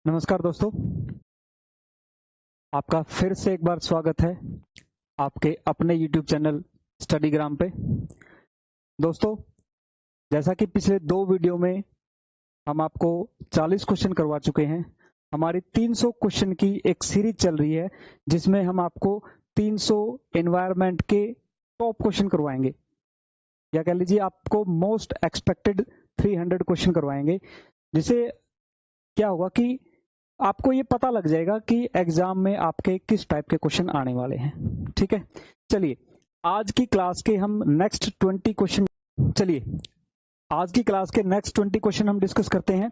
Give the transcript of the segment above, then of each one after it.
नमस्कार दोस्तों, आपका फिर से एक बार स्वागत है आपके अपने YouTube चैनल स्टडीग्राम पे। दोस्तों, जैसा कि पिछले 2 वीडियो में हम आपको 40 क्वेश्चन करवा चुके हैं। हमारी 300 क्वेश्चन की एक सीरीज चल रही है जिसमें हम आपको 300 एनवायरनमेंट के टॉप क्वेश्चन करवाएंगे, या कह लीजिए आपको मोस्ट एक्सपेक्टेड 300 क्वेश्चन करवाएंगे, जिसे क्या होगा कि आपको ये पता लग जाएगा कि एग्जाम में आपके किस टाइप के क्वेश्चन आने वाले हैं। ठीक है, चलिए आज की क्लास के हम नेक्स्ट 20 क्वेश्चन हम डिस्कस करते हैं।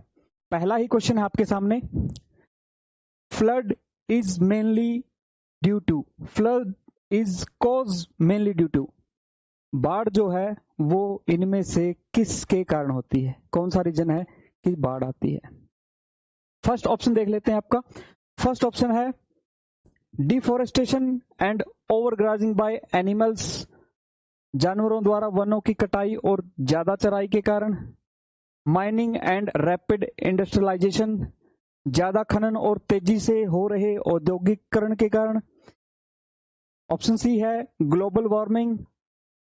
पहला ही क्वेश्चन है आपके सामने, flood is cause mainly due to, बाढ़ जो है वो इनमें से किसके कारण होती है, कौन सा रीजन है कि बाढ़ आती है। फर्स्ट ऑप्शन देख लेते हैं आपका। फर्स्ट ऑप्शन है डिफोरेस्टेशन एंड ओवरग्राजिंग बाय एनिमल्स, जानवरों द्वारा वनों की कटाई और ज्यादा चराई के कारण। माइनिंग एंड रैपिड इंडस्ट्रियलाइजेशन, ज्यादा खनन और तेजी से हो रहे औद्योगिकरण के कारण। ऑप्शन सी है ग्लोबल वार्मिंग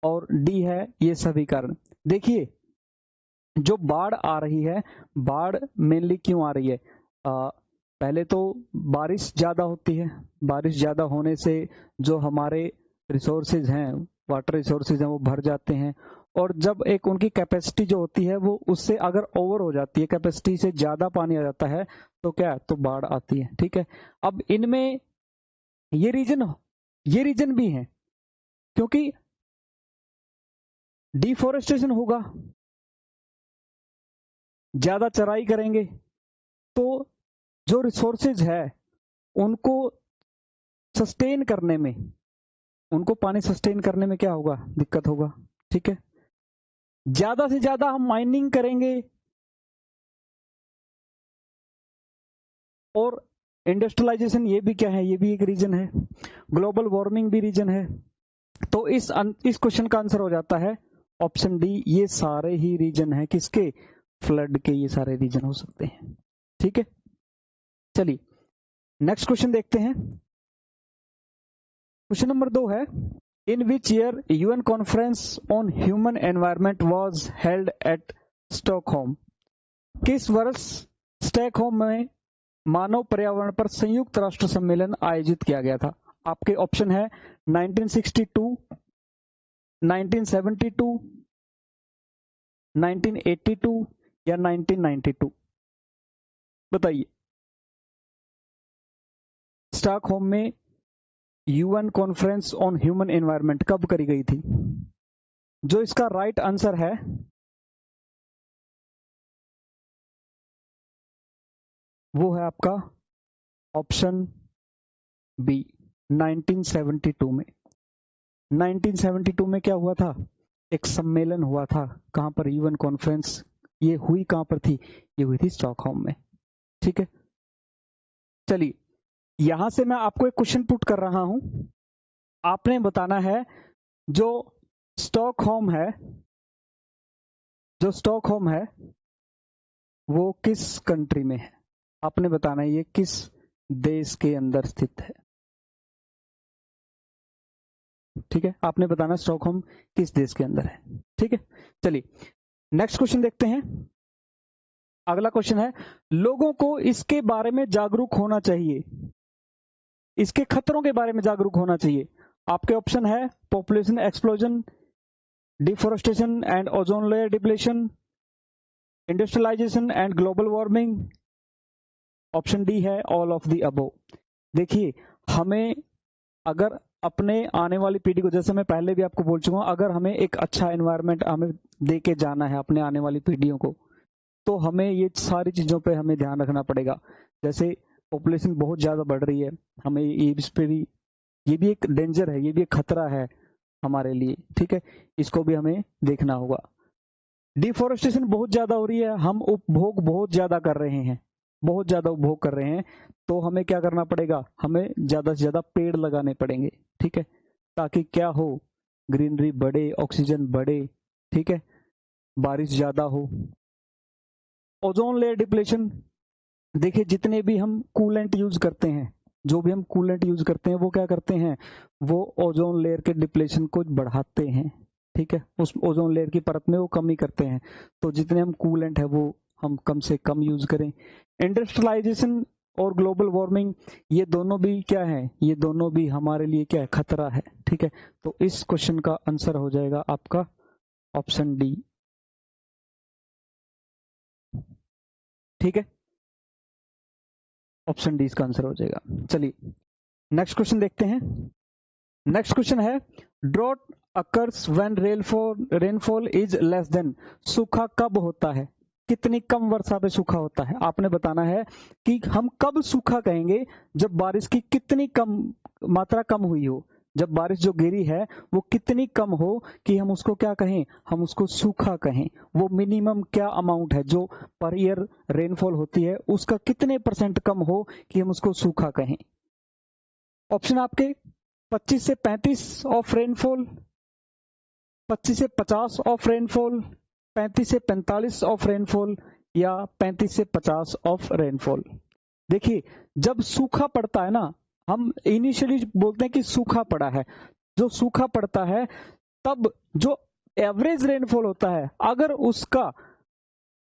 और डी है ये सभी कारण। देखिए, जो बाढ़ आ रही है, बाढ़ मेनली क्यों आ रही है? पहले तो बारिश ज्यादा होती है, बारिश ज्यादा होने से जो हमारे रिसोर्सेज हैं, वाटर रिसोर्सेज हैं, वो भर जाते हैं, और जब एक उनकी कैपेसिटी जो होती है वो उससे अगर ओवर हो जाती है, कैपेसिटी से ज्यादा पानी आ जाता है, तो क्या, तो बाढ़ आती है। ठीक है, अब इनमें ये रीजन भी है, क्योंकि डिफोरेस्टेशन होगा, ज्यादा चराई करेंगे, तो जो रिसोर्सेज है उनको सस्टेन करने में, उनको पानी सस्टेन करने में क्या होगा, दिक्कत होगा। ठीक है, ज्यादा से ज्यादा हम माइनिंग करेंगे और इंडस्ट्रियलाइजेशन, ये भी क्या है, ये भी एक रीजन है। ग्लोबल वार्मिंग भी रीजन है। तो इस क्वेश्चन का आंसर हो जाता है ऑप्शन डी, ये सारे ही रीजन है किसके, फ्लड के, ये सारे रीजन हो सकते हैं। ठीक है, चलिए नेक्स्ट क्वेश्चन देखते हैं। क्वेश्चन नंबर 2 है, in which year UN conference on human environment was held at Stockholm, किस वर्ष स्टॉकहोम में मानव पर्यावरण पर संयुक्त राष्ट्र सम्मेलन आयोजित किया गया था? आपके ऑप्शन है 1962, 1972, 1982 या 1992। बताइए, स्टॉकहोम में UN conference on human environment कब करी गई थी? जो इसका राइट आंसर है वो है आपका ऑप्शन बी, 1972 में। 1972 में क्या हुआ था, एक सम्मेलन हुआ था। कहां पर, यूएन कॉन्फ्रेंस, ये हुई कहां पर थी, ये हुई थी स्टॉकहोम में। ठीक है, चलिए यहां से मैं आपको एक क्वेश्चन पुट कर रहा हूं, आपने बताना है जो स्टॉकहोम है वो किस कंट्री में है। आपने बताना है ये किस देश के अंदर स्थित है। ठीक है, आपने बताना स्टॉकहोम किस देश के अंदर है। ठीक है, चलिए नेक्स्ट क्वेश्चन देखते हैं। अगला क्वेश्चन है, लोगों को इसके बारे में जागरूक होना चाहिए, इसके खतरों के बारे में जागरूक होना चाहिए। आपके ऑप्शन है population explosion, deforestation and ozone layer depletion, industrialisation and global warming. Option D है ऑल ऑफ द अबव। देखिए, हमें अगर अपने आने वाली पीढ़ी को, जैसे मैं पहले भी आपको बोल चुका हूं, अगर हमें एक अच्छा एनवायरनमेंट हमें दे के जाना है अपने आने वाली पीढ़ियों को, तो हमें ये सारी चीजों पे हमें ध्यान रखना पड़ेगा। जैसे पॉपुलेशन बहुत ज्यादा बढ़ रही है, हमें इस पे भी, ये भी एक डेंजर है, ये भी एक खतरा है हमारे लिए। ठीक है, इसको भी हमें देखना होगा। डिफोरेस्टेशन बहुत ज्यादा हो रही है, हम उपभोग बहुत ज्यादा कर रहे हैं, बहुत ज्यादा उपभोग कर रहे हैं, तो हमें क्या करना पड़ेगा, हमें ज्यादा से ज्यादा पेड़ लगाने पड़ेंगे। ठीक है, ताकि क्या हो, ग्रीनरी बढ़े, ऑक्सीजन बढ़े। ठीक है, बारिश ज्यादा हो। ओजोन लेयर डिप्लेशन, देखिए जितने भी हम कूलेंट यूज करते हैं, जो भी हम कूलेंट यूज करते हैं वो क्या करते हैं, वो ओजोन लेयर के डिप्लेशन को बढ़ाते हैं, ठीक है, उस ओजोन लेयर की परत में वो कमी करते हैं। तो जितने हम कूलेंट है वो हम कम से कम यूज करें। इंडस्ट्रियलाइजेशन और ग्लोबल वार्मिंग, ये दोनों भी क्या है, ये दोनों भी हमारे लिए क्या है, खतरा है, ठीक है। तो इस क्वेश्चन का आंसर हो जाएगा आपका ऑप्शन डी, ठीक है, ऑप्शन डी इसका आंसर हो जाएगा। चलिए नेक्स्ट क्वेश्चन देखते हैं। नेक्स्ट क्वेश्चन है drought occurs when rainfall is less than, सूखा कब होता है, कितनी कम वर्षा पे सूखा होता है। आपने बताना है कि हम कब सूखा कहेंगे, जब बारिश की कितनी कम मात्रा कम हुई हो, जब बारिश जो गिरी है वो कितनी कम हो कि हम उसको क्या कहें, हम उसको सूखा कहें। वो मिनिमम क्या अमाउंट है जो पर ईयर रेनफॉल होती है, उसका कितने % कम हो कि हम उसको सूखा कहें। ऑप्शन आपके 25 से 35 ऑफ रेनफॉल, 25 से 50 ऑफ रेनफॉल, 35 से 45 ऑफ रेनफॉल, या 35 से 50 ऑफ रेनफॉल। देखिए जब सूखा पड़ता है ना, हम इनिशियली बोलते हैं कि सूखा पड़ा है, जो सूखा पड़ता है तब जो एवरेज रेनफॉल होता है, अगर उसका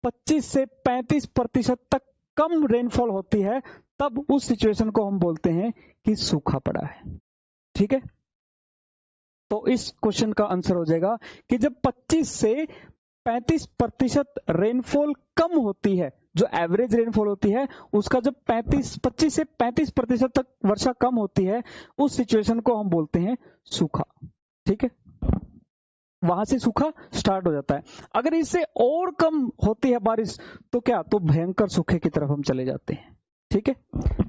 25 से 35% तक कम रेनफॉल होती है, तब उस सिचुएशन को हम बोलते हैं कि सूखा पड़ा है, ठीक है। तो इस क्वेश्चन का आंसर हो जाएगा कि जब 25 से 35% रेनफॉल कम होती है, जो एवरेज रेनफॉल होती है उसका जब 25 से 35% तक वर्षा कम होती है, उस सिचुएशन को हम बोलते हैं सूखा, ठीक है। वहां से सूखा स्टार्ट हो जाता है। अगर इससे और कम होती है बारिश तो क्या, तो भयंकर सूखे की तरफ हम चले जाते हैं, ठीक है।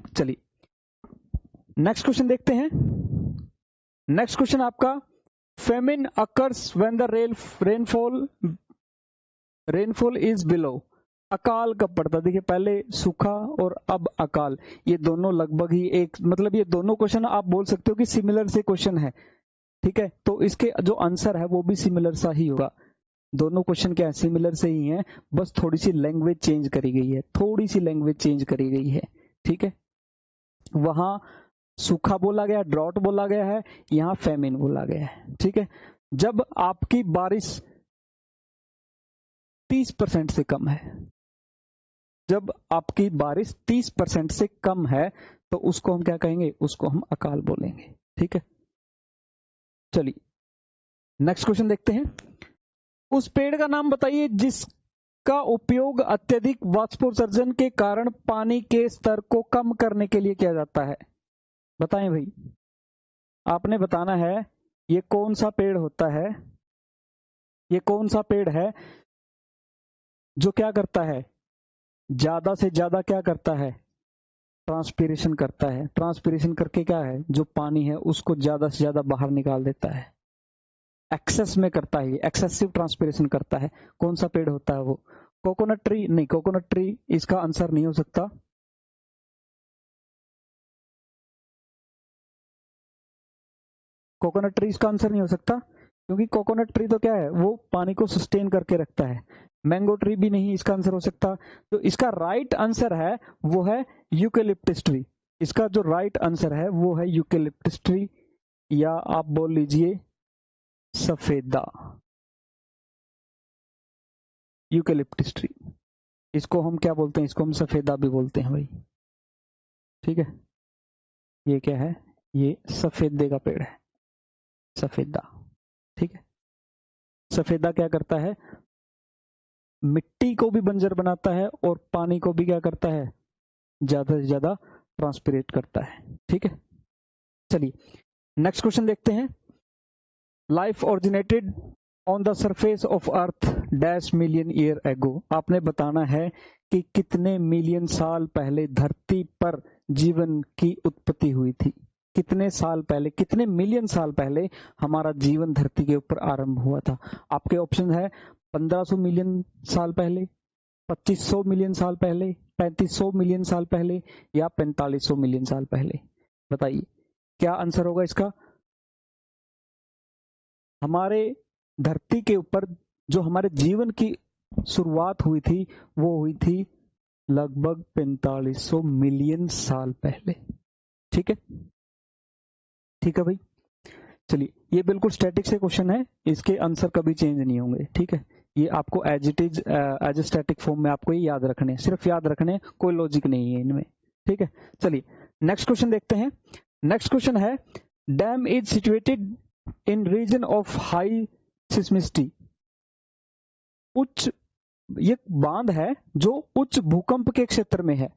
चलिए नेक्स्ट क्वेश्चन देखते हैं। नेक्स्ट क्वेश्चन आपका famine occurs when the rainfall is below, अकाल कब पड़ता। देखिए पहले सूखा और अब अकाल, ये दोनों लगभग ही एक, मतलब ये दोनों क्वेश्चन आप बोल सकते हो कि सिमिलर से क्वेश्चन है, ठीक है। तो इसके जो आंसर है वो भी सिमिलर सा ही होगा। दोनों क्वेश्चन क्या है, सिमिलर से ही है, बस थोड़ी सी लैंग्वेज चेंज करी गई है, थोड़ी सी लैंग्वेज चेंज करी गई है, ठीक है। वहां सूखा बोला गया, ड्रॉट बोला गया है, यहाँ फेमिन बोला गया है, ठीक है। जब आपकी बारिश 30% से कम है, जब आपकी बारिश 30% से कम है तो उसको हम क्या कहेंगे, उसको हम अकाल बोलेंगे, ठीक है। चलिए नेक्स्ट क्वेश्चन देखते हैं। उस पेड़ का नाम बताइए जिसका उपयोग अत्यधिक वाष्पोत्सर्जन के कारण पानी के स्तर को कम करने के लिए किया जाता है। बताएं भाई, आपने बताना है ये कौन सा पेड़ होता है, ये कौन सा पेड़ है जो क्या करता है, ज्यादा से ज्यादा क्या करता है, ट्रांसपीरेशन करता है। ट्रांसपीरेशन करके क्या है, जो पानी है उसको ज्यादा से ज्यादा बाहर निकाल देता है, एक्सेस में करता है, एक्सेसिव ट्रांसपीरेशन करता है। कौन सा पेड़ होता है वो, कोकोनट ट्री नहीं, कोकोनट ट्री इसका आंसर नहीं हो सकता। कोकोनट ट्री इसका आंसर नहीं हो सकता, क्योंकि कोकोनट ट्री तो क्या है, वो पानी को सस्टेन करके रखता है। मैंगो ट्री भी नहीं इसका आंसर हो सकता। तो इसका राइट आंसर है वो है यूकेलिप्टस ट्री। इसका जो राइट आंसर है वो है यूकेलिप्टस ट्री, या आप बोल लीजिए सफेदा, यूकेलिप्टस ट्री। इसको हम क्या बोलते हैं, इसको हम सफेदा भी बोलते हैं भाई, ठीक है। ये क्या है, ये सफेदे का पेड़ है, सफेदा, ठीक है। सफेदा क्या करता है, मिट्टी को भी बंजर बनाता है और पानी को भी क्या करता है, ज्यादा से ज्यादा ट्रांसपिरेट करता है, ठीक है। चलिए नेक्स्ट क्वेश्चन देखते हैं। Life originated on the surface of earth dash million year ago. आपने बताना है कि कितने मिलियन साल पहले धरती पर जीवन की उत्पत्ति हुई थी। कितने साल पहले, कितने मिलियन साल पहले हमारा जीवन धरती के ऊपर आरंभ हुआ था। आपके ऑप्शन है 1500 मिलियन साल पहले, 2500 मिलियन साल पहले, 3500 मिलियन साल पहले, या 4500 मिलियन साल पहले। बताइए क्या आंसर होगा इसका। हमारे धरती के ऊपर जो हमारे जीवन की शुरुआत हुई थी वो हुई थी लगभग 4500 मिलियन साल पहले। ठीक है, ठीक है भाई। चलिए, ये बिल्कुल स्टैटिक से क्वेश्चन है, इसके आंसर कभी चेंज नहीं होंगे। ठीक है, ये आपको as it is as a static form में आपको ये याद रखने, सिर्फ याद रखने, कोई लॉजिक नहीं है इनमें। ठीक है, चलिए नेक्स्ट क्वेश्चन देखते हैं। नेक्स्ट क्वेश्चन है, dam is situated in region of high seismicity. उच्च, ये बांध है जो उच्च भूकंप के क्षेत्र में है।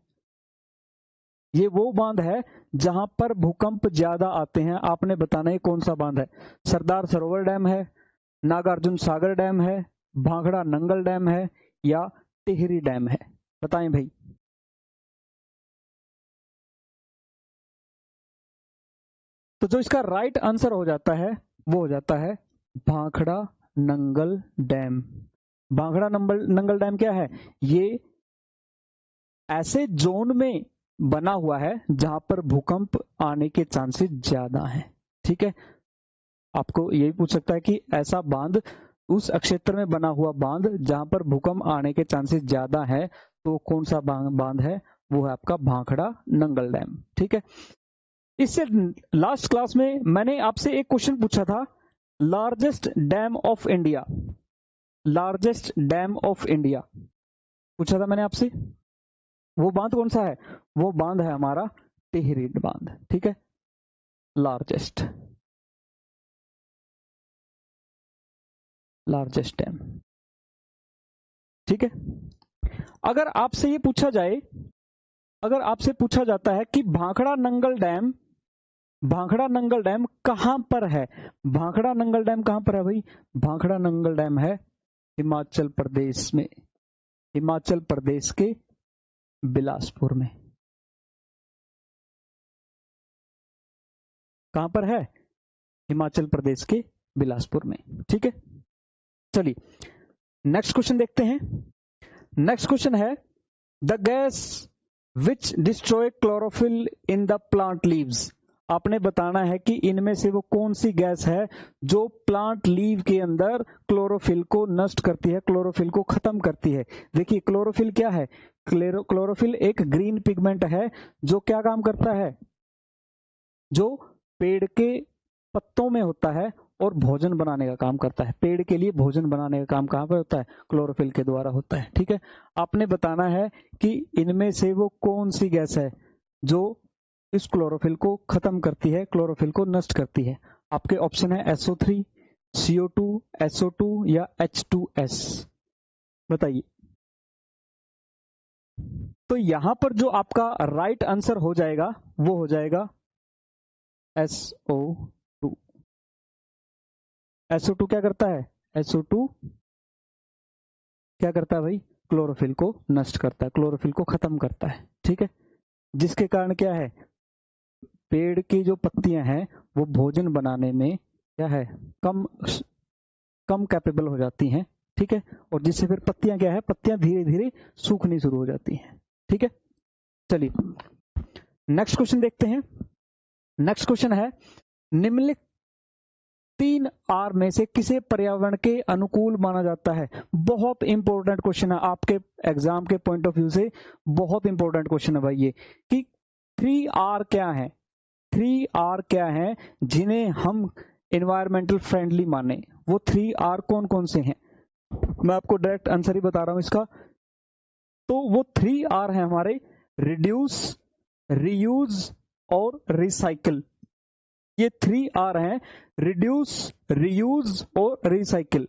ये वो बांध है जहां पर भूकंप ज्यादा आते हैं। आपने बताना है कौन सा बांध है। सरदार सरोवर डैम है, नागार्जुन सागर डैम है, भाखड़ा नंगल डैम है, या टिहरी डैम है? बताएं भाई। तो जो इसका राइट आंसर हो जाता है वो हो जाता है भाखड़ा नंगल डैम। भाखड़ा नंगल डैम क्या है? ये ऐसे जोन में बना हुआ है जहां पर भूकंप आने के चांसेस ज्यादा हैं। ठीक है, आपको यही पूछ सकता है कि ऐसा बांध, उस क्षेत्र में बना हुआ बांध जहां पर भूकंप आने के चांसेस ज्यादा है, तो कौन सा बांध है? वो है आपका भाखड़ा नंगल डैम। ठीक है, इससे लास्ट क्लास में मैंने आपसे एक क्वेश्चन पूछा था, largest dam of India, largest dam of India पूछा था मैंने आपसे। वो बांध कौन सा है? वो बांध है हमारा टिहरी बांध। ठीक है, लार्जेस्ट डैम। ठीक है, अगर आपसे ये पूछा जाए, अगर आपसे पूछा जाता है कि भाखड़ा नंगल डैम कहां पर है? भाखड़ा नंगल डैम कहां पर है भाई? भाखड़ा नंगल डैम है हिमाचल प्रदेश में, हिमाचल प्रदेश के बिलासपुर में। कहां पर है? हिमाचल प्रदेश के बिलासपुर में। ठीक है, चलिए नेक्स्ट क्वेश्चन देखते हैं। नेक्स्ट क्वेश्चन है, the gas which destroy chlorophyll in the plant leaves. आपने बताना है कि इनमें से वो कौन सी गैस है जो प्लांट लीव के अंदर क्लोरोफिल को नष्ट करती है, क्लोरोफिल को खत्म करती है। देखिए क्लोरोफिल क्या है? क्लोरोफिल एक ग्रीन पिगमेंट है जो क्या काम करता है? जो पेड़ के पत्तों में होता है और भोजन बनाने का काम करता है। पेड़ के लिए भोजन बनाने का काम कहां पर होता है? क्लोरोफिल के द्वारा होता है। ठीक है, आपने बताना है कि इनमें से वो कौन सी गैस है जो इस क्लोरोफिल को खत्म करती है, क्लोरोफिल को नष्ट करती है। आपके ऑप्शन है SO3, CO2, SO2 या H2S। बताइए। तो यहां पर जो आपका राइट आंसर हो जाएगा वो हो जाएगा SO2। SO2 क्या करता है? SO2 क्या करता है भाई? क्लोरोफिल को नष्ट करता है, क्लोरोफिल को खत्म करता है। ठीक है, जिसके कारण क्या है? पेड़ की जो पत्तियां हैं वो भोजन बनाने में क्या है? कम कैपेबल हो जाती हैं। ठीक है, और जिससे फिर पत्तियां क्या है? पत्तियां धीरे धीरे सूखनी शुरू हो जाती हैं। ठीक है, चलिए नेक्स्ट क्वेश्चन देखते हैं। नेक्स्ट क्वेश्चन है, निम्नलिखित 3 R में से किसे पर्यावरण के अनुकूल माना जाता है? बहुत इंपॉर्टेंट क्वेश्चन है, आपके एग्जाम के पॉइंट ऑफ व्यू से बहुत इंपॉर्टेंट क्वेश्चन है भाई ये, कि 3R क्या है? 3R क्या है जिन्हें हम एनवायरमेंटल फ्रेंडली माने? वो 3R कौन कौन से हैं? मैं आपको डायरेक्ट आंसर ही बता रहा हूं इसका। तो वो 3R है हमारे, रिड्यूस, रीयूज और रिसाइकिल। ये 3R हैं, रिड्यूस, रीयूज और रिसाइकिल।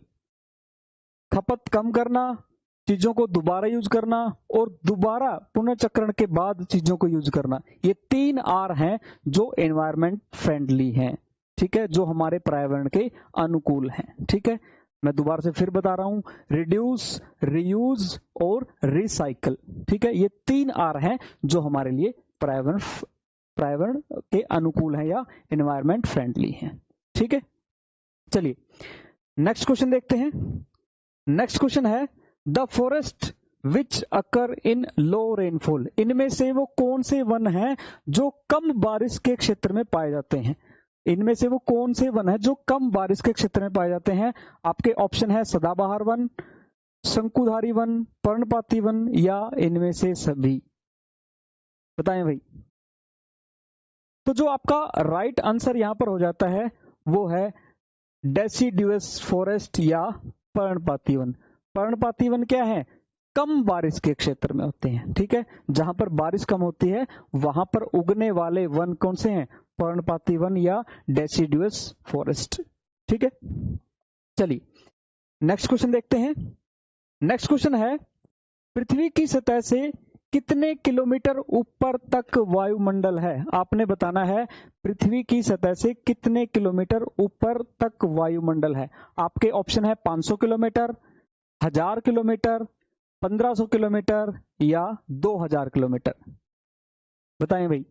खपत कम करना, चीजों को दोबारा यूज करना और दोबारा पुनर्चक्रण के बाद चीजों को यूज करना। ये 3R हैं जो एनवायरमेंट फ्रेंडली हैं। ठीक है, जो हमारे पर्यावरण के अनुकूल हैं। ठीक है, मैं दोबारा से फिर बता रहा हूं, रिड्यूस, रीयूज और रिसाइकिल। ठीक है, ये 3R हैं जो हमारे लिए पर्यावरण के अनुकूल हैं या एनवायरमेंट फ्रेंडली हैं। ठीक है, चलिए नेक्स्ट क्वेश्चन देखते हैं। नेक्स्ट क्वेश्चन है, the forest which occur in low rainfall. इनमें से वो कौन से वन हैं जो कम बारिश के क्षेत्र में पाए जाते हैं? इनमें से वो कौन से वन है जो कम बारिश के क्षेत्र में पाए जाते हैं? आपके ऑप्शन है सदाबहार वन, शंकुधारी वन, पर्णपाती वन या इनमें से सभी? बताएं भाई। तो जो आपका राइट आंसर यहां पर हो जाता है वो है डेसिडुअस फॉरेस्ट या पर्णपाती वन। पर्णपाती वन क्या है? कम बारिश के क्षेत्र में होते हैं, ठीक है। जहां पर बारिश कम होती है वहां पर उगने वाले वन कौन से हैं? पर्णपाती वन या डेसिडुअस फॉरेस्ट, ठीक है। चलिए नेक्स्ट क्वेश्चन देखते हैं। नेक्स्ट क्वेश्चन है, पृथ्वी की सतह से कितने किलोमीटर ऊपर तक वायुमंडल है? आपने बताना है पृथ्वी की सतह से कितने किलोमीटर ऊपर तक वायुमंडल है। आपके ऑप्शन है 500 किलोमीटर, 1000 किलोमीटर, 1500 किलोमीटर या 2000 किलोमीटर। बताएं भाई।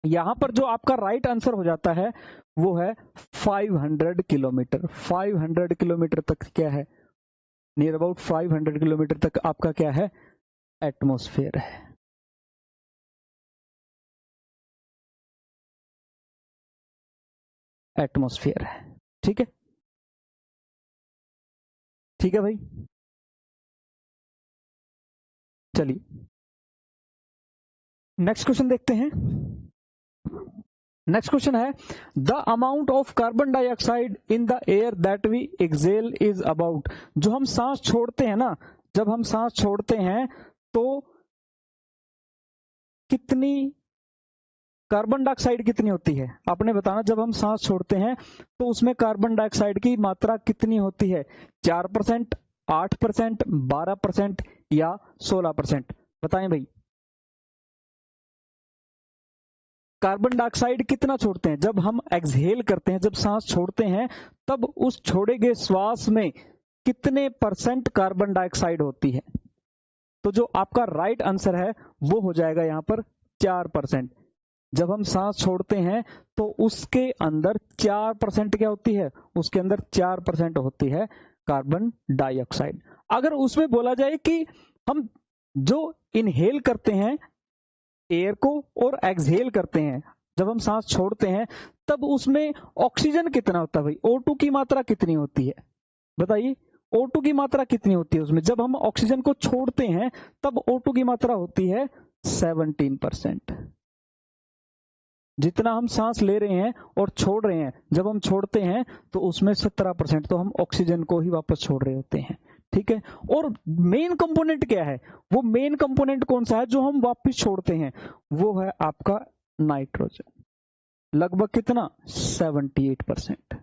यहां पर जो आपका राइट आंसर हो जाता है वो है 500 किलोमीटर। 500 किलोमीटर तक क्या है? नियर अबाउट 500 किलोमीटर तक आपका क्या है? एटमॉस्फेयर है। एटमॉस्फेयर है, ठीक है। ठीक है भाई। चलिए नेक्स्ट क्वेश्चन देखते हैं। नेक्स्ट क्वेश्चन है, the amount of carbon dioxide in the air that we exhale is about. जो हम सांस छोड़ते हैं ना, जब हम सांस छोड़ते हैं तो कितनी कार्बन डाइऑक्साइड कितनी होती है? आपने बताना। जब हम सांस छोड़ते हैं तो उसमें कार्बन डाइऑक्साइड की मात्रा कितनी होती है? 4%, 8%, 12% या 16%? बताएं भाई। कार्बन डाइऑक्साइड कितना छोड़ते हैं? जब हम एक्सहेल करते हैं, जब सांस छोड़ते हैं, तब उस छोड़े गए श्वास में कितने % कार्बन डाइऑक्साइड होती है? तो जो आपका राइट आंसर है वो हो जाएगा यहां पर 4%। जब हम सांस छोड़ते हैं तो उसके अंदर 4% क्या होती है? उसके अंदर 4% होती है कार्बन डाइऑक्साइड। अगर उसमें बोला जाए कि हम जो इनहेल करते हैं एयर को और एक्सहेल करते हैं, जब हम सांस छोड़ते हैं तब उसमें ऑक्सीजन कितना होता है भाई? O2 की मात्रा कितनी होती है? बताइए। O2 की मात्रा कितनी होती है उसमें? जब हम ऑक्सीजन को छोड़ते हैं तब O2 की मात्रा होती है 17%। जितना हम सांस ले रहे हैं और छोड़ रहे हैं, जब हम छोड़ते हैं तो उसमें 17% तो हम ऑक्सीजन को ही वापस छोड़ रहे होते हैं, ठीक है। और मेन कंपोनेंट क्या है? वो मेन कंपोनेंट कौन सा है जो हम वापस छोड़ते हैं? वो है आपका नाइट्रोजन। लगभग कितना? 78%,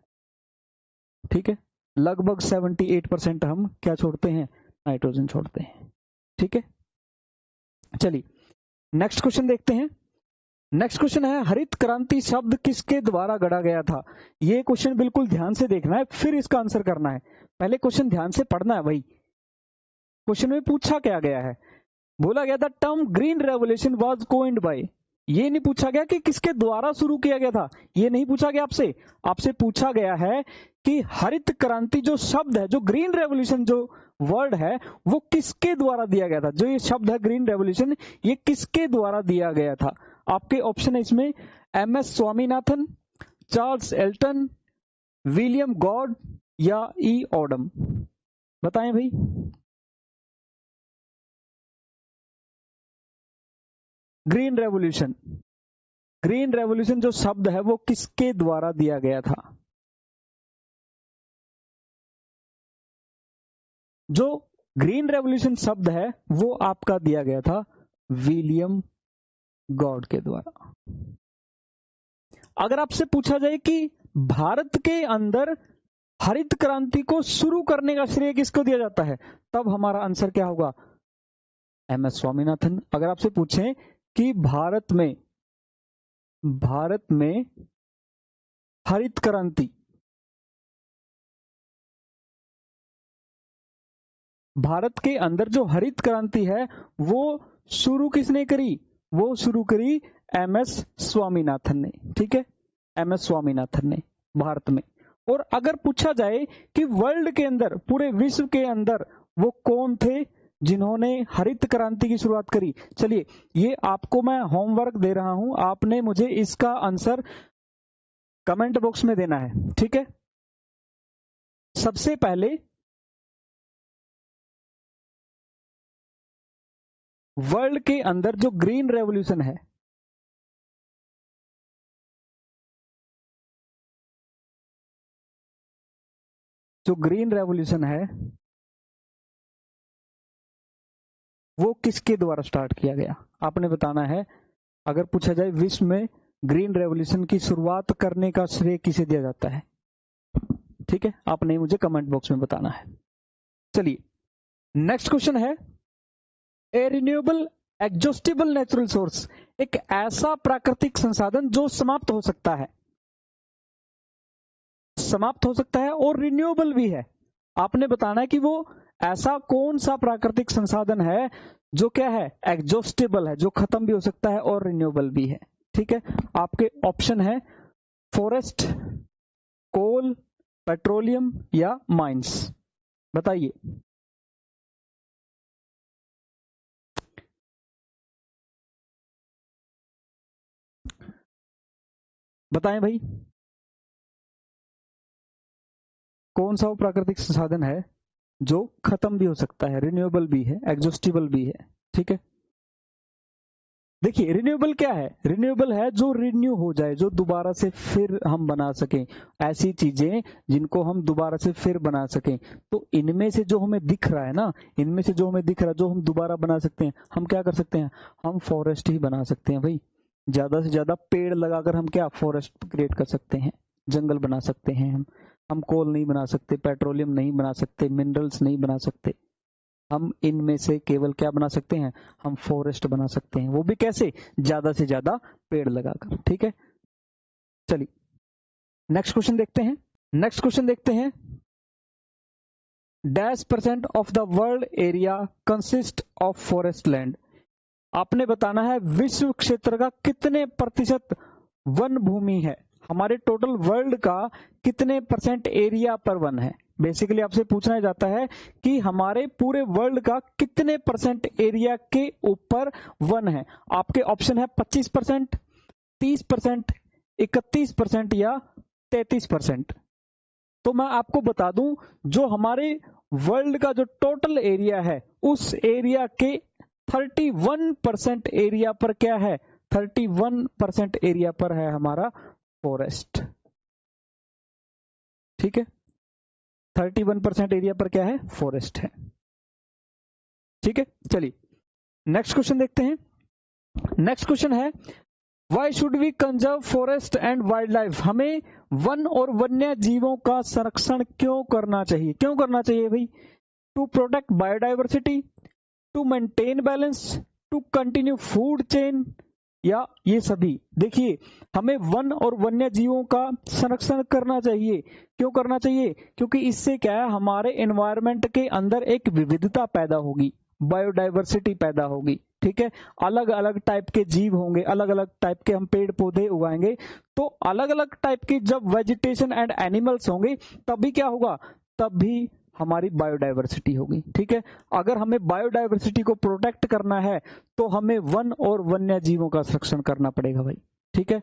ठीक है। लगभग 78% हम क्या छोड़ते हैं? नाइट्रोजन छोड़ते हैं, ठीक है। चलिए नेक्स्ट क्वेश्चन देखते हैं। नेक्स्ट क्वेश्चन है, हरित क्रांति शब्द किसके द्वारा गढ़ा गया था? ये क्वेश्चन बिल्कुल ध्यान से देखना है, फिर इसका आंसर करना है। पहले क्वेश्चन ध्यान से पढ़ना है भाई। क्वेश्चन में पूछा क्या गया है? बोला गया था term green revolution was coined by. ये नहीं पूछा गया कि किसके द्वारा शुरू किया गया था, ये नहीं पूछा गया आपसे। आपसे पूछा गया है कि हरित क्रांति जो शब्द है, जो ग्रीन रेवोल्यूशन जो वर्ड है, वो किसके द्वारा दिया गया था? जो ये शब्द है ग्रीन रेवोल्यूशन, ये किसके द्वारा दिया गया था? आपके ऑप्शन है इसमें MS Swaminathan, Charles Elton, William God या E ऑडम। बताएं भाई। ग्रीन रेवोल्यूशन, ग्रीन रेवोल्यूशन जो शब्द है वो किसके द्वारा दिया गया था? जो ग्रीन रेवोल्यूशन शब्द है वो आपका दिया गया था विलियम गॉड के द्वारा। अगर आपसे पूछा जाए कि भारत के अंदर हरित क्रांति को शुरू करने का श्रेय किसको दिया जाता है, तब हमारा आंसर क्या होगा? MS स्वामीनाथन। अगर आपसे पूछें कि भारत में हरित क्रांति, भारत के अंदर जो हरित क्रांति है वो शुरू किसने करी? वो शुरू करी MS स्वामीनाथन ने, ठीक है। MS स्वामीनाथन ने भारत में। और अगर पूछा जाए कि वर्ल्ड के अंदर, पूरे विश्व के अंदर वो कौन थे जिन्होंने हरित क्रांति की शुरुआत करी? चलिए ये आपको मैं होमवर्क दे रहा हूं, आपने मुझे इसका आंसर कमेंट बॉक्स में देना है, ठीक है। सबसे पहले वर्ल्ड के अंदर जो ग्रीन रेवोल्यूशन है, जो ग्रीन रेवोल्यूशन है वो किसके द्वारा स्टार्ट किया गया, आपने बताना है। अगर पूछा जाए विश्व में ग्रीन रेवोल्यूशन की शुरुआत करने का श्रेय किसे दिया जाता है, ठीक है, आपने मुझे कमेंट बॉक्स में बताना है। चलिए नेक्स्ट क्वेश्चन है, ए रिन्यूएबल एग्जॉस्टिबल नेचुरल सोर्स, एक ऐसा प्राकृतिक संसाधन जो समाप्त हो सकता है, समाप्त हो सकता है और रिन्यूएबल भी है। आपने बताना है कि वो ऐसा कौन सा प्राकृतिक संसाधन है जो क्या है, एग्जॉस्टिबल है, जो खत्म भी हो सकता है और रिन्यूएबल भी है। ठीक है, आपके ऑप्शन है फॉरेस्ट, कोल, पेट्रोलियम या माइंस, बताइए। बताएं भाई, कौन सा वो प्राकृतिक संसाधन है जो खत्म भी हो सकता है, रिन्यूएबल भी है, एग्जॉस्टिबल भी है। ठीक है, देखिए रिन्यूएबल क्या है, रिन्यूएबल है जो रिन्यू हो जाए, जो दोबारा से फिर हम बना सकें, ऐसी चीजें जिनको हम दोबारा से फिर बना सकें। तो इनमें से जो हमें दिख रहा है ना, इनमें से जो हमें दिख रहा है, जो हम दोबारा बना सकते हैं, हम क्या कर सकते हैं, हम फॉरेस्ट ही बना सकते हैं भाई। ज्यादा से ज्यादा पेड़ लगाकर हम क्या फॉरेस्ट क्रिएट कर सकते हैं, जंगल बना सकते हैं हम कोल नहीं बना सकते, पेट्रोलियम नहीं बना सकते, मिनरल्स नहीं बना सकते। हम इनमें से केवल क्या बना सकते हैं, हम फॉरेस्ट बना सकते हैं, वो भी कैसे, ज्यादा से ज्यादा पेड़ लगाकर। ठीक है, चलिए नेक्स्ट क्वेश्चन देखते हैं। नेक्स्ट क्वेश्चन देखते हैं, %% of the world area consist of forest land. आपने बताना है विश्व क्षेत्र का कितने प्रतिशत वन भूमि है, हमारे टोटल वर्ल्ड का कितने % एरिया पर वन है। बेसिकली आपसे पूछना जाता है कि हमारे पूरे वर्ल्ड का कितने % एरिया के ऊपर वन है। आपके ऑप्शन है 25%, 30%, 31% या 33%। तो मैं आपको बता दूं, जो हमारे वर्ल्ड का जो टोटल एरिया है, उस एरिया के 31% एरिया पर क्या है, 31% एरिया पर है हमारा फॉरेस्ट। ठीक है, 31% एरिया पर क्या है, फॉरेस्ट है। ठीक है, चलिए नेक्स्ट क्वेश्चन देखते हैं। नेक्स्ट क्वेश्चन है, why should we conserve forest and wild life, हमें वन और वन्य जीवों का संरक्षण क्यों करना चाहिए, क्यों करना चाहिए भाई। To protect biodiversity, to maintain balance, to continue food chain या ये सभी। देखिए हमें वन और वन्य जीवों का संरक्षण करना चाहिए। क्यों करना चाहिए, क्योंकि इससे क्या है, हमारे एनवायरनमेंट के अंदर एक विविधता पैदा होगी, बायोडाइवर्सिटी पैदा होगी। ठीक है, अलग अलग टाइप के जीव होंगे, अलग अलग टाइप के हम पेड़ पौधे उगाएंगे, तो अलग अलग टाइप की जब वेजिटेशन एंड एनिमल्स होंगे तभी क्या होगा, तभी हमारी बायोडाइवर्सिटी होगी। ठीक है, अगर हमें बायोडाइवर्सिटी को प्रोटेक्ट करना है तो हमें वन और वन्य जीवों का संरक्षण करना पड़ेगा भाई। ठीक है,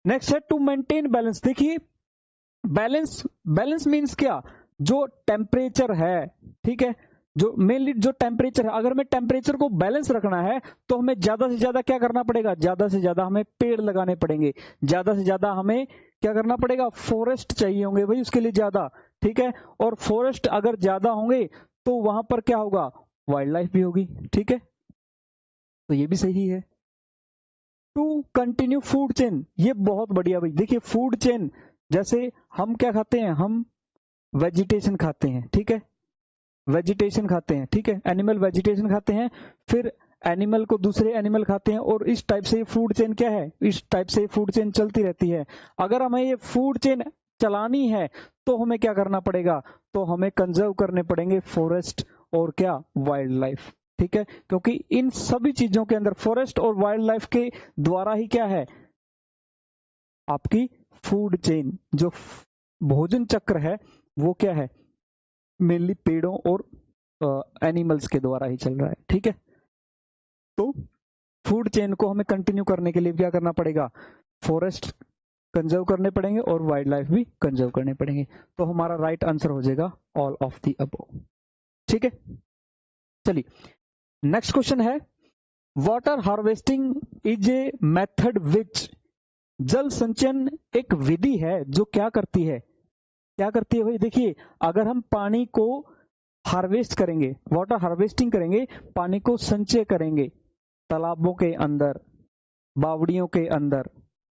नेक्स्ट है टू मेंटेन बैलेंस। देखिए बैलेंस, बैलेंस मीन्स क्या, जो टेम्परेचर है, ठीक है, जो मेनली जो टेम्परेचर है, अगर हमें टेम्परेचर को बैलेंस रखना है तो हमें ज्यादा से ज्यादा क्या करना पड़ेगा, ज्यादा से ज्यादा हमें पेड़ लगाने पड़ेंगे, ज्यादा से ज्यादा हमें क्या करना पड़ेगा, फॉरेस्ट चाहिए होंगे भाई उसके लिए ज्यादा। ठीक है, और फॉरेस्ट अगर ज्यादा होंगे तो वहां पर क्या होगा, वाइल्ड लाइफ भी होगी। ठीक है, तो ये भी सही है। टू कंटिन्यू फूड चेन, ये बहुत बढ़िया भाई। देखिए फूड चेन, जैसे हम क्या खाते हैं, हम वेजिटेशन खाते हैं, ठीक है, वेजिटेशन खाते हैं, ठीक है, एनिमल वेजिटेशन खाते हैं, फिर एनिमल को दूसरे एनिमल खाते हैं, और इस टाइप से फूड चेन क्या है, इस टाइप से फूड चेन चलती रहती है। अगर हमें ये फूड चेन चलानी है तो हमें क्या करना पड़ेगा, तो हमें कंजर्व करने पड़ेंगे फॉरेस्ट और क्या, वाइल्ड लाइफ। ठीक है, क्योंकि इन सभी चीजों के अंदर फॉरेस्ट और वाइल्ड लाइफ के द्वारा ही क्या है, आपकी फूड चेन, जो भोजन चक्र है वो क्या है, मेनली पेड़ों और एनिमल्स के द्वारा ही चल रहा है। ठीक है, तो फूड चेन को हमें कंटिन्यू करने के लिए क्या करना पड़ेगा, फॉरेस्ट कंजर्व करने पड़ेंगे और वाइल्ड लाइफ भी कंजर्व करने पड़ेंगे। तो हमारा राइट आंसर हो जाएगा ऑल ऑफ द अबव। ठीक है, चलिए नेक्स्ट क्वेश्चन है, water harvesting is a method which, जल संचयन एक विधि है जो क्या करती है, क्या करती है भाई? देखिए, अगर हम पानी को हार्वेस्ट करेंगे, वाटर हार्वेस्टिंग करेंगे, पानी को संचय करेंगे तालाबों के अंदर, बावड़ियों के अंदर,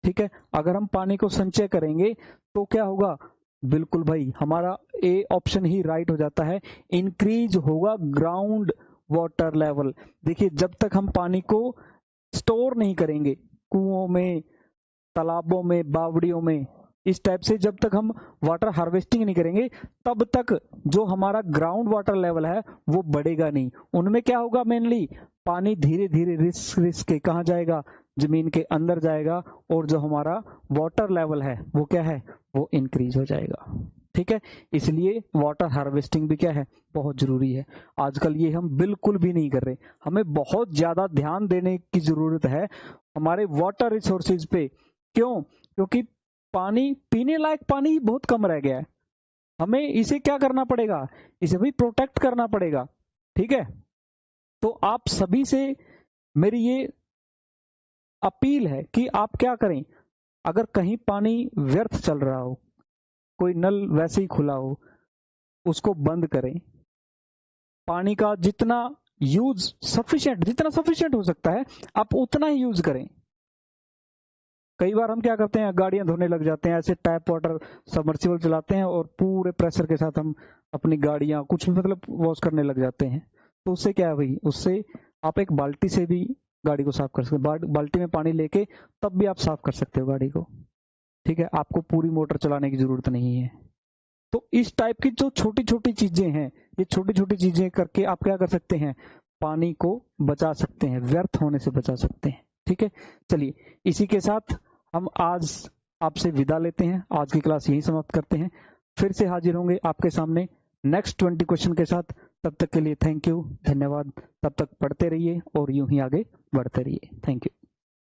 ठीक है, अगर हम पानी को संचय करेंगे तो क्या होगा? बिल्कुल भाई, हमारा ए ऑप्शन ही राइट हो जाता है, इंक्रीज होगा ग्राउंड वाटर लेवल। देखिए, जब तक हम पानी को स्टोर नहीं करेंगे कुओं में, तालाबों में, बावड़ियों में, इस टाइप से जब तक हम वाटर हार्वेस्टिंग नहीं करेंगे तब तक जो हमारा ग्राउंड वाटर लेवल है वो बढ़ेगा नहीं। उनमें क्या होगा? मेनली पानी धीरे धीरे रिस्क के कहाँ जाएगा? जमीन के अंदर जाएगा, और जो हमारा वाटर लेवल है वो क्या है? वो इंक्रीज हो जाएगा। ठीक है, इसलिए वाटर हार्वेस्टिंग भी क्या है? बहुत जरूरी है। आजकल ये हम बिल्कुल भी नहीं कर रहे। हमें बहुत ज्यादा ध्यान देने की जरूरत है हमारे वाटर रिसोर्सेज पे। क्यों? क्योंकि पानी, पीने लायक पानी बहुत कम रह गया है। हमें इसे क्या करना पड़ेगा? इसे भी प्रोटेक्ट करना पड़ेगा। ठीक है, तो आप सभी से मेरी ये अपील है कि आप क्या करें, अगर कहीं पानी व्यर्थ चल रहा हो, कोई नल वैसे ही खुला हो, उसको बंद करें। पानी का जितना यूज जितना सफिशिएंट हो सकता है आप उतना ही यूज करें। कई बार हम क्या करते हैं, गाड़ियां धोने लग जाते हैं, ऐसे टैप वाटर सबमर्सिबल चलाते हैं और पूरे प्रेशर के साथ हम अपनी गाड़ियां कुछ भी मतलब वॉश करने लग जाते हैं। तो उससे क्या है भाई, उससे आप एक बाल्टी से भी गाड़ी को साफ कर सकते हैं। बाल्टी में पानी लेके तब भी आप साफ कर सकते हो गाड़ी को। ठीक है, आपको पूरी मोटर चलाने की जरूरत नहीं है। तो इस टाइप की जो छोटी छोटी चीजें हैं, ये छोटी छोटी चीजें करके आप क्या कर सकते हैं? पानी को बचा सकते हैं, व्यर्थ होने से बचा सकते हैं। ठीक है, चलिए इसी के साथ हम आज आपसे विदा लेते हैं। आज की क्लास यही समाप्त करते हैं। फिर से हाजिर होंगे आपके सामने नेक्स्ट 20 क्वेश्चन के साथ। तब तक के लिए थैंक यू, धन्यवाद। तब तक पढ़ते रहिए और यूं ही आगे बढ़ते रहिए। Thank you.